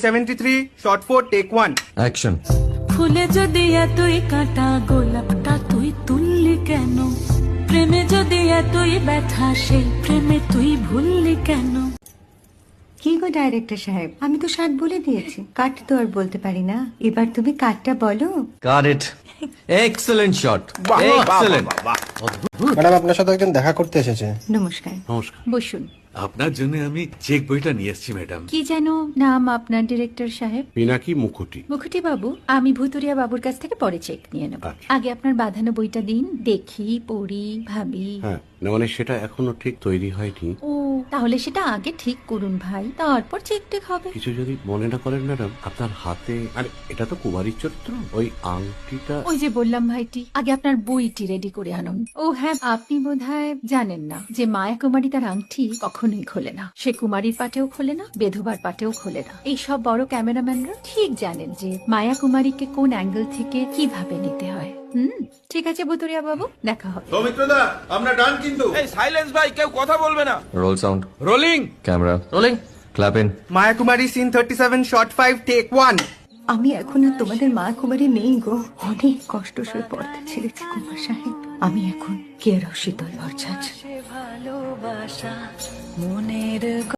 73 shot 4 take 1 action. ফুলে যদি এতই কাঁটা গোলাপটা তুই তুললি কেন? প্রেমে যদি এতই ব্যথা সেই প্রেমে তুই ভুললি কেন? কি গো ডাইরেক্টর সাহেব, আমি তো 60 বলে দিয়েছি, কাট তো আর বলতে পারি না, এবার তুমি কাটটা বলো। Got it. Excellent shot, excellent. Madam আপনার সাথে একজন দেখা করতে এসেছে। নমস্কার, নমস্কার। বসুন। আপনার জন্য আমি চেক বইটা নিয়ে এসেছি ম্যাডাম। কি যেন নাম আপনার ডিরেক্টর সাহেব? পিনাকি মুখোটি। মুখুটি বাবু, আমি ভুতুরিয়া বাবুর কাছ থেকে পরে চেক নিয়ে নেব। আচ্ছা। আগে আপনার বাঁধানো বইটা দিন, দেখি, পড়ি, ভাবি। হ্যাঁ, না মানে সেটা এখনো ঠিক তৈরি হয়নি। ও, তাহলে সেটা আগে ঠিক করুন ভাই, তারপর চেক টেক হবে। কিছু যদি মনে না করেন ম্যাডাম, আপনার হাতে, আরে এটা তো কুমারীর চরিত্র, ওই আংটিটা। ওই যে বললাম ভাইটি, আগে আপনার বইটি রেডি করে আনুন। ও হ্যাঁ, আপনি বোধহয় জানেন না যে মায়া কুমারী তার আংটি কখনোই খোলে না। সে কুমারীর পাটেও খোলে না, বেধবার পাটেও খোলে না। এই সব বড় ক্যামেরাম্যানরা ঠিক জানেন যে মায়া কুমারীকে কোন অ্যাঙ্গেল থেকে কিভাবে নিতে হয়। ঠিক আছে ভুতুরিয়া বাবু, দেখা হবে। সৌমিত্রদা আমরা ডান কিন্তু। এই সাইলেন্স ভাই, কেউ কথা বলবে না। Roll sound, rolling. Camera rolling, clap in. Maya Kumari scene 37 shot 5 take 1 আমি এখন আর তোমাদের মা কুমারী নেই গো, অনেক কষ্ট সয়ে পর্দা ছেড়েছি কুমার সাহেব। আমি এখন কে রসিতল ভরছাছ। ভালোবাসা মনের